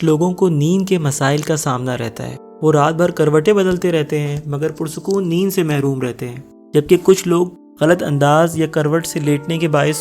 کچھ لوگوں کو نیند کے مسائل کا سامنا رہتا ہے، وہ رات بھر کروٹیں بدلتے رہتے ہیں مگر پرسکون نیند سے محروم رہتے ہیں، جبکہ کچھ لوگ غلط انداز یا کروٹ سے لیٹنے کے باعث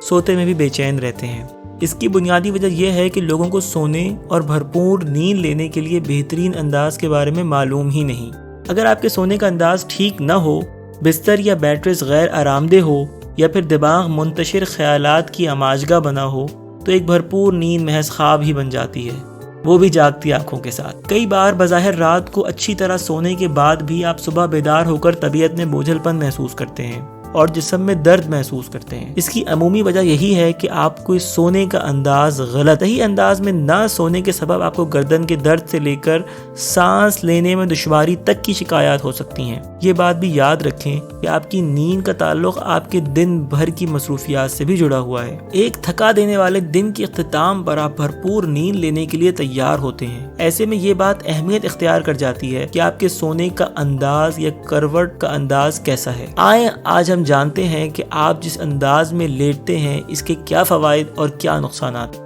سوتے میں بھی بے چین رہتے ہیں۔ اس کی بنیادی وجہ یہ ہے کہ لوگوں کو سونے اور بھرپور نیند لینے کے لیے بہترین انداز کے بارے میں معلوم ہی نہیں۔ اگر آپ کے سونے کا انداز ٹھیک نہ ہو، بستر یا بیٹریس غیر آرام دہ ہو، یا پھر دماغ منتشر خیالات کی آماجگاہ بنا ہو، تو ایک بھرپور نیند محض خواب ہی بن جاتی ہے، وہ بھی جاگتی آنکھوں کے ساتھ۔ کئی بار بظاہر رات کو اچھی طرح سونے کے بعد بھی آپ صبح بیدار ہو کر طبیعت میں بوجھل پن محسوس کرتے ہیں اور جسم میں درد محسوس کرتے ہیں۔ اس کی عمومی وجہ یہی ہے کہ آپ کو سونے کا انداز غلط ہے۔ صحیح انداز میں نہ سونے کے سبب آپ کو گردن کے درد سے لے کر سانس لینے میں دشواری تک کی شکایات ہو سکتی ہیں۔ یہ بات بھی یاد رکھیں کہ آپ کی نیند کا تعلق آپ کے دن بھر کی مصروفیات سے بھی جڑا ہوا ہے۔ ایک تھکا دینے والے دن کے اختتام پر آپ بھرپور نیند لینے کے لیے تیار ہوتے ہیں۔ ایسے میں یہ بات اہمیت اختیار کر جاتی ہے کہ آپ کے سونے کا انداز یا کروٹ کا انداز کیسا ہے۔ آئیں آج ہم جانتے ہیں کہ آپ جس انداز میں لیٹتے ہیں اس کے کیا فوائد اور کیا نقصانات۔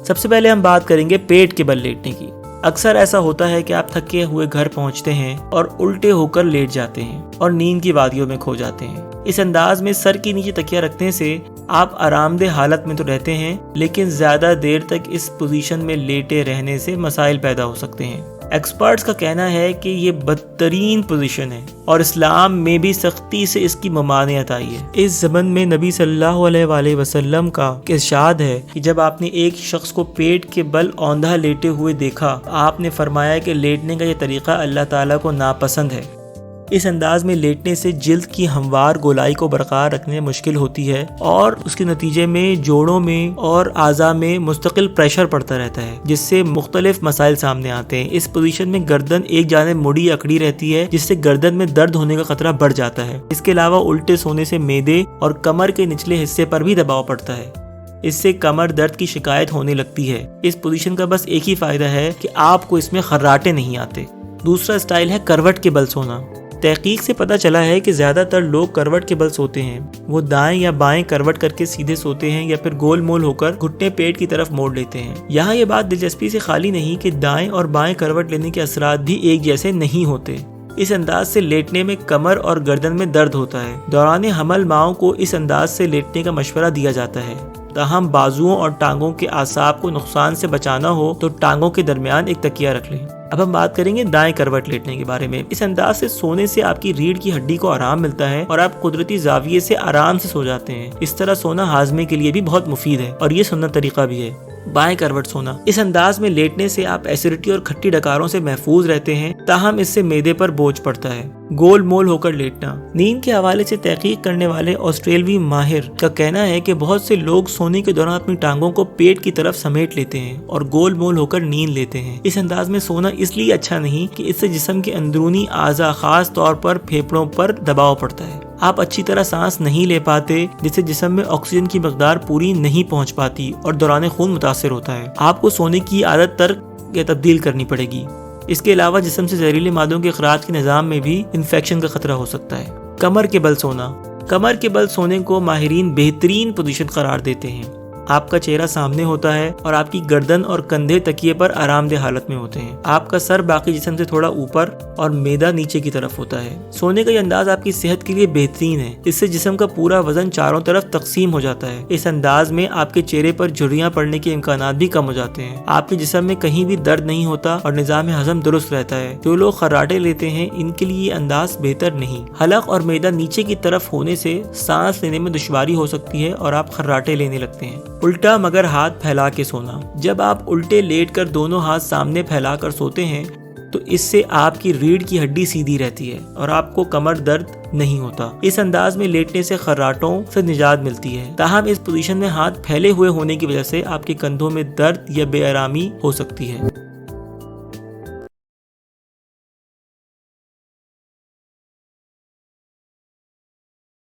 سب سے پہلے ہم بات کریں گے پیٹ کے بل لیٹنے کی۔ اکثر ایسا ہوتا ہے کہ آپ تھکے ہوئے گھر پہنچتے ہیں اور الٹے ہو کر لیٹ جاتے ہیں اور نیند کی وادیوں میں کھو جاتے ہیں۔ اس انداز میں سر کے نیچے تکیہ رکھنے سے آپ آرام دہ حالت میں تو رہتے ہیں، لیکن زیادہ دیر تک اس پوزیشن میں لیٹے رہنے سے مسائل پیدا ہو سکتے ہیں۔ ایکسپرٹس کا کہنا ہے کہ یہ بدترین پوزیشن ہے اور اسلام میں بھی سختی سے اس کی ممانعت آئی ہے۔ اس زمن میں نبی صلی اللہ علیہ وآلہ وسلم کا ارشاد ہے کہ جب آپ نے ایک شخص کو پیٹ کے بل اوندھا لیٹے ہوئے دیکھا، آپ نے فرمایا کہ لیٹنے کا یہ طریقہ اللہ تعالیٰ کو ناپسند ہے۔ اس انداز میں لیٹنے سے جلد کی ہموار گولائی کو برقرار رکھنے میں مشکل ہوتی ہے اور اس کے نتیجے میں جوڑوں میں اور اعضاء میں مستقل پریشر پڑتا رہتا ہے، جس سے مختلف مسائل سامنے آتے ہیں۔ اس پوزیشن میں گردن ایک جانب مڑی اکڑی رہتی ہے، جس سے گردن میں درد ہونے کا خطرہ بڑھ جاتا ہے۔ اس کے علاوہ الٹے سونے سے معدے اور کمر کے نچلے حصے پر بھی دباؤ پڑتا ہے۔ اس سے کمر درد کی شکایت ہونے لگتی ہے۔ اس پوزیشن کا بس ایک ہی فائدہ ہے کہ آپ کو اس میں خراٹے نہیں آتے۔ دوسرا سٹائل ہے کروٹ کے بل سونا۔ تحقیق سے پتہ چلا ہے کہ زیادہ تر لوگ کروٹ کے بل سوتے ہیں۔ وہ دائیں یا بائیں کروٹ کر کے سیدھے سوتے ہیں یا پھر گول مول ہو کر گھٹنے پیٹ کی طرف موڑ لیتے ہیں۔ یہاں یہ بات دلچسپی سے خالی نہیں کہ دائیں اور بائیں کروٹ لینے کے اثرات بھی ایک جیسے نہیں ہوتے۔ اس انداز سے لیٹنے میں کمر اور گردن میں درد ہوتا ہے۔ دوران حمل ماؤں کو اس انداز سے لیٹنے کا مشورہ دیا جاتا ہے۔ تاہم بازوؤں اور ٹانگوں کے اعصاب کو نقصان سے بچانا ہو تو ٹانگوں کے درمیان ایک تکیہ رکھ لیں۔ اب ہم بات کریں گے دائیں کروٹ لیٹنے کے بارے میں۔ اس انداز سے سونے سے آپ کی ریڑھ کی ہڈی کو آرام ملتا ہے اور آپ قدرتی زاویے سے آرام سے سو جاتے ہیں۔ اس طرح سونا ہاضمے کے لیے بھی بہت مفید ہے اور یہ سنت طریقہ بھی ہے۔ بائیں کروٹ سونا۔ اس انداز میں لیٹنے سے آپ ایسیڈیٹی اور کھٹی ڈکاروں سے محفوظ رہتے ہیں، تاہم اس سے معدے پر بوجھ پڑتا ہے۔ گول مول ہو کر لیٹنا۔ نیند کے حوالے سے تحقیق کرنے والے آسٹریلوی ماہر کا کہنا ہے کہ بہت سے لوگ سونے کے دوران اپنی ٹانگوں کو پیٹ کی طرف سمیٹ لیتے ہیں اور گول مول ہو کر نیند لیتے ہیں۔ اس انداز میں سونا اس لیے اچھا نہیں کہ اس سے جسم کے اندرونی اعضاء خاص طور پر پھیپھڑوں پر دباؤ پڑتا ہے۔ آپ اچھی طرح سانس نہیں لے پاتے، جس سے جسم میں آکسیجن کی مقدار پوری نہیں پہنچ پاتی اور دوران خون متاثر ہوتا ہے۔ آپ کو سونے کی عادت ترک یا تبدیل کرنی پڑے گی۔ اس کے علاوہ جسم سے زہریلے مادوں کے اخراج کے نظام میں بھی انفیکشن کا خطرہ ہو سکتا ہے۔ کمر کے بل سونا۔ کمر کے بل سونے کو ماہرین بہترین پوزیشن قرار دیتے ہیں۔ آپ کا چہرہ سامنے ہوتا ہے اور آپ کی گردن اور کندھے تکیے پر آرام دہ حالت میں ہوتے ہیں۔ آپ کا سر باقی جسم سے تھوڑا اوپر اور معدہ نیچے کی طرف ہوتا ہے۔ سونے کا یہ انداز آپ کی صحت کے لیے بہترین ہے۔ اس سے جسم کا پورا وزن چاروں طرف تقسیم ہو جاتا ہے۔ اس انداز میں آپ کے چہرے پر جھریاں پڑنے کے امکانات بھی کم ہو جاتے ہیں۔ آپ کے جسم میں کہیں بھی درد نہیں ہوتا اور نظام ہضم درست رہتا ہے۔ جو لوگ خراٹے لیتے ہیں ان کے لیے یہ انداز بہتر نہیں۔ حلق اور معدہ نیچے کی طرف ہونے سے سانس لینے میں دشواری ہو سکتی ہے اور آپ خراٹے لینے لگتے ہیں۔ الٹا مگر ہاتھ پھیلا کے سونا۔ جب آپ الٹے لیٹ کر دونوں ہاتھ سامنے پھیلا کر سوتے ہیں تو اس سے آپ کی ریڑھ کی ہڈی سیدھی رہتی ہے اور آپ کو کمر درد نہیں ہوتا۔ اس انداز میں لیٹنے سے خراٹوں سے نجات ملتی ہے، تاہم اس پوزیشن میں ہاتھ پھیلے ہوئے ہونے کی وجہ سے آپ کے کندھوں میں درد یا بے آرامی ہو سکتی ہے۔